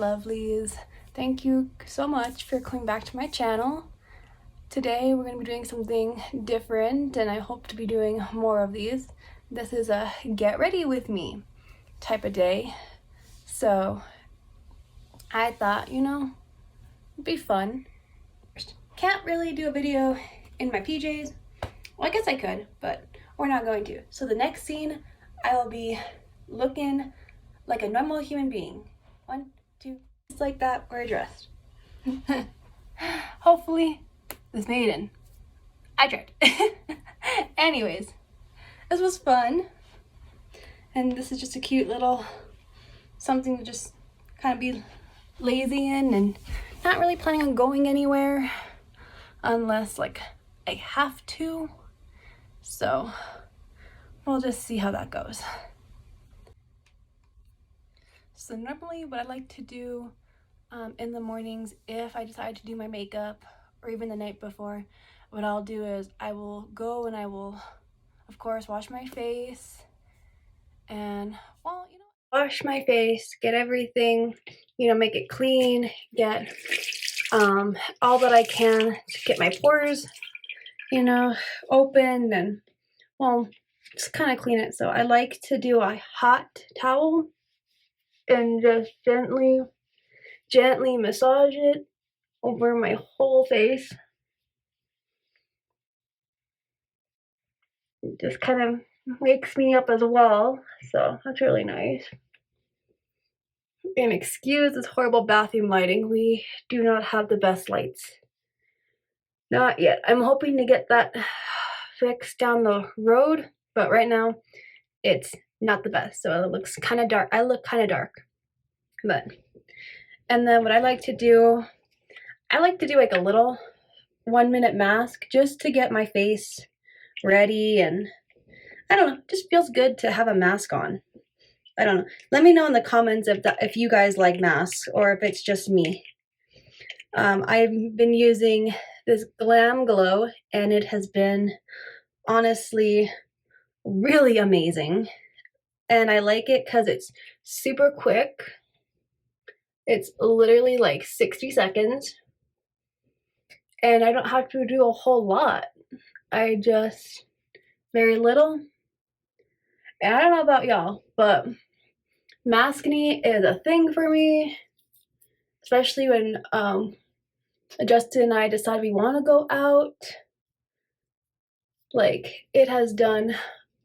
lovelies. Thank you so much for coming back to my channel. Today we're going to be doing something different, and I hope to be doing more of these. This is a get ready with me type of day, so I thought, it'd be fun. Can't really do a video in my PJs. Well, I guess I could, but we're not going to. So the next scene, I will be looking like a normal human being. 1, 2, just like that, we're dressed. Hopefully, this made it in. I tried. Anyways, this was fun. And this is just a cute little something to just kind of be lazy in, and not really planning on going anywhere unless like I have to. So we'll just see how that goes. So normally what I like to do in the mornings, if I decide to do my makeup or even the night before, what I'll do is I will go and I will, of course, wash my face and, wash my face, get everything, make it clean, get all that I can to get my pores, open, and, just kind of clean it. So I like to do a hot towel and just gently massage it over my whole face. It just kind of wakes me up as well, so that's really nice. And excuse this horrible bathroom lighting. We do not have the best lights. Not yet. I'm hoping to get that fixed down the road, but right now it's not the best, so it looks kind of dark. I look kind of dark. And then what I like to do like a little 1-minute mask just to get my face ready, and I don't know, just feels good to have a mask on. I don't know. Let me know in the comments if you guys like masks or if it's just me. I've been using this Glam Glow, and it has been honestly really amazing. And I like it because it's super quick. It's literally like 60 seconds. And I don't have to do a whole lot. I just, very little. And I don't know about y'all, but maskne is a thing for me. Especially when Justin and I decide we want to go out. Like, it has done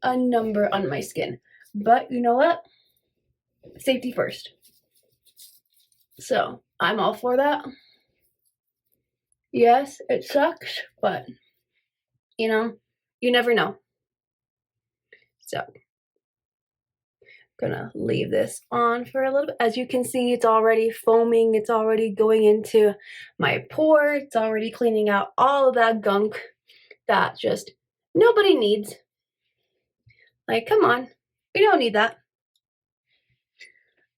a number on my skin. But you know what? Safety first. So I'm all for that. Yes, it sucks, but you never know. So gonna leave this on for a little bit. As you can see, it's already foaming. It's already going into my pores. It's already cleaning out all of that gunk that just nobody needs. Like, come on, we don't need that.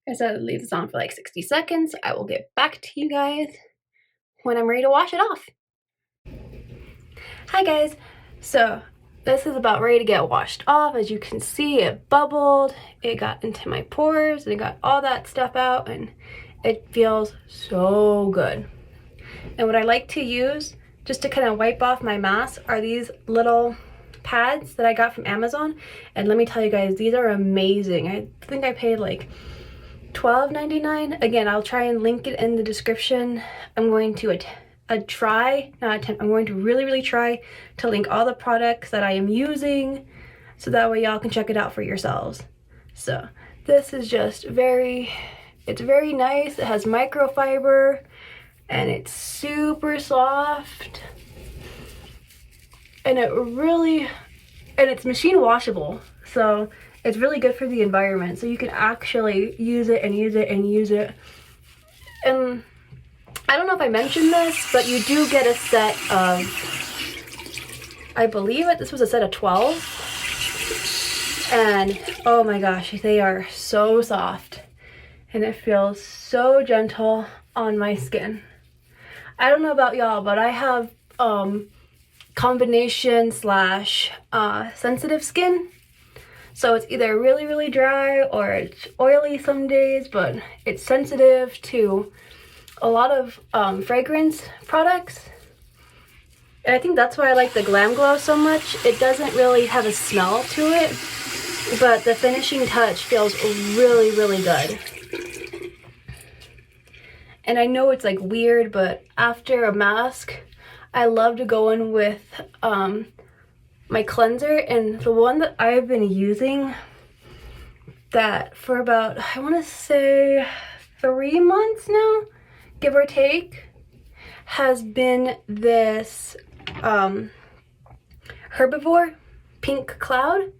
I said leave this on for like 60 seconds. I will get back to you guys when I'm ready to wash it off. Hi guys, so this is about ready to get washed off. As you can see, it bubbled, it got into my pores, and it got all that stuff out, and it feels so good. And what I like to use just to kind of wipe off my mask are these little pads that I got from Amazon. And let me tell you guys, these are amazing. I think I paid like $12.99. Again, I'll try and link it in the description. I'm going to I'm going to really try to link all the products that I am using, so that way y'all can check it out for yourselves. So this is just it's very nice. It has microfiber and it's super soft, and it's machine washable, so it's really good for the environment. So you can actually use it and use it and use it. And I don't know if I mentioned this, but you do get a set of, I believe this was a set of 12. And oh my gosh, they are so soft. And it feels so gentle on my skin. I don't know about y'all, but I have combination / sensitive skin. So it's either really, really dry or it's oily some days, but it's sensitive to a lot of fragrance products. And I think that's why I like the Glam Glow so much. It doesn't really have a smell to it, but the finishing touch feels really, really good. And I know it's like weird, but after a mask, I love to go in with my cleanser, and the one that I've been using that for about, I want to say 3 months now, give or take, has been this Herbivore Pink Cloud.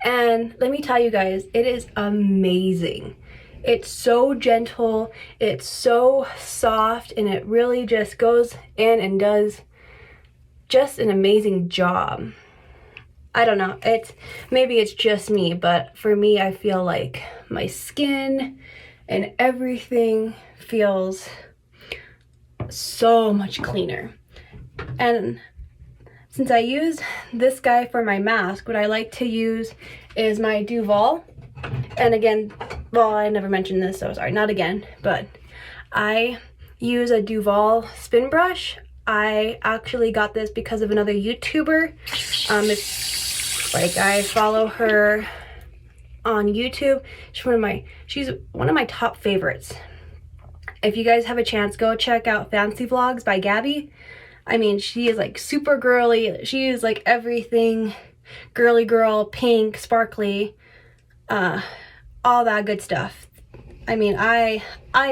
And let me tell you guys, it is amazing. It's so gentle, it's so soft, and it really just goes in and does just an amazing job. I don't know, maybe it's just me, but for me, I feel like my skin and everything feels so much cleaner. And since I use this guy for my mask, what I like to use is my Duval. And again, well, I never mentioned this, so sorry, not again, but I use a Duval spin brush. I actually got this because of another YouTuber. It's like, I follow her on YouTube. She's one of my top favorites. If you guys have a chance, go check out Fancy Vlogs by Gabby. I mean, she is like super girly. She is like everything girly girl, pink, sparkly, all that good stuff. I mean, I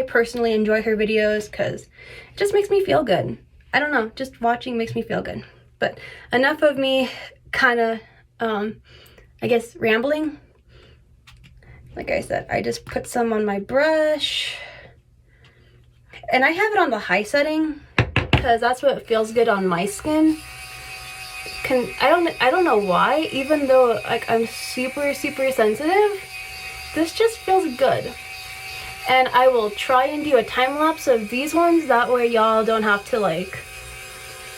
personally enjoy her videos because it just makes me feel good. I don't know, just watching makes me feel good. But enough of me kind of, I guess, rambling. Like I said, I just put some on my brush. And I have it on the high setting because that's what feels good on my skin. I don't know why, even though like I'm super sensitive, this just feels good. And I will try and do a time lapse of these ones, that way y'all don't have to like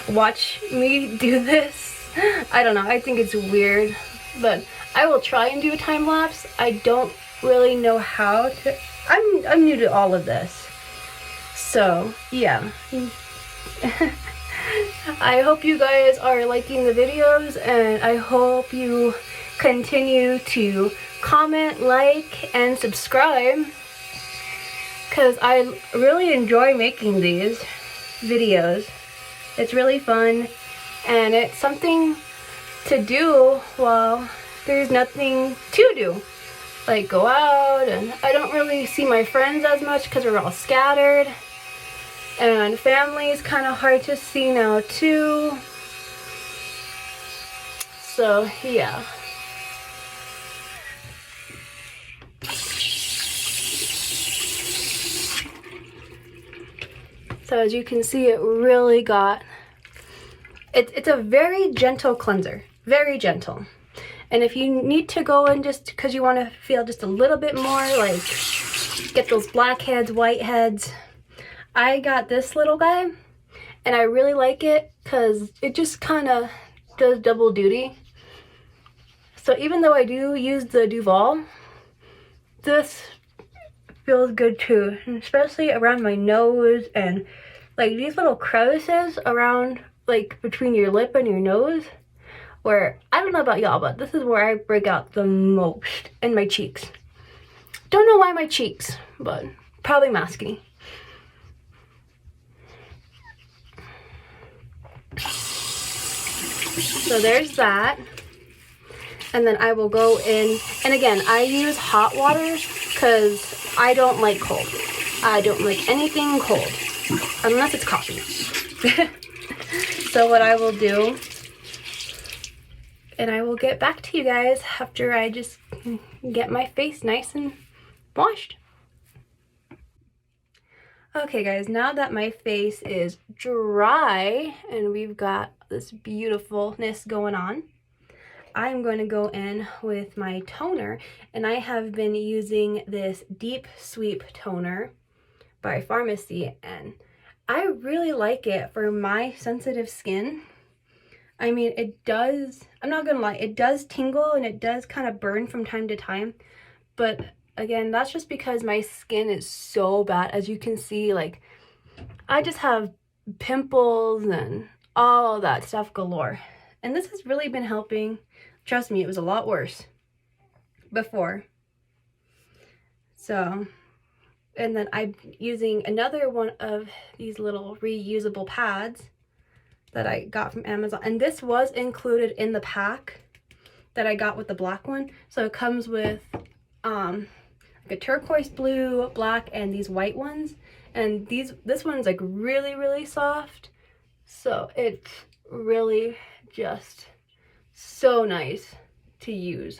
watch me do this. I don't know, I think it's weird, but I will try and do a time lapse. I don't really know how to. I'm new to all of this. So, yeah. I hope you guys are liking the videos, and I hope you continue to comment, like, and subscribe, because I really enjoy making these videos. It's really fun, and it's something to do while there's nothing to do. Like, go out, and I don't really see my friends as much because we're all scattered. And family is kind of hard to see now too. So yeah. So as you can see, it really got, it's a very gentle cleanser, very gentle. And if you need to go in just because you want to feel just a little bit more, like get those blackheads, whiteheads, I got this little guy, and I really like it because it just kind of does double duty. So even though I do use the Duval, this feels good too, and especially around my nose and like these little crevices around, like between your lip and your nose, where I don't know about y'all, but this is where I break out the most, and my cheeks. Don't know why my cheeks, but probably masking. So there's that. And then I will go in, and again, I use hot water because I don't like cold. I don't like anything cold, unless it's coffee. So what I will do, and I will get back to you guys after I just get my face nice and washed. Okay guys, now that my face is dry and we've got this beautifulness going on, I'm going to go in with my toner, and I have been using this Deep Sweep toner by Pharmacy, and I really like it for my sensitive skin. I mean, it does, I'm not gonna lie, it does tingle and it does kind of burn from time to time. But again, that's just because my skin is so bad. As you can see, like, I just have pimples and all that stuff galore. And this has really been helping. Trust me, it was a lot worse before. So, and then I'm using another one of these little reusable pads that I got from Amazon. And this was included in the pack that I got with the black one. So it comes with like a turquoise blue, black, and these white ones. And this one's like really, really soft. So it's really just so nice to use.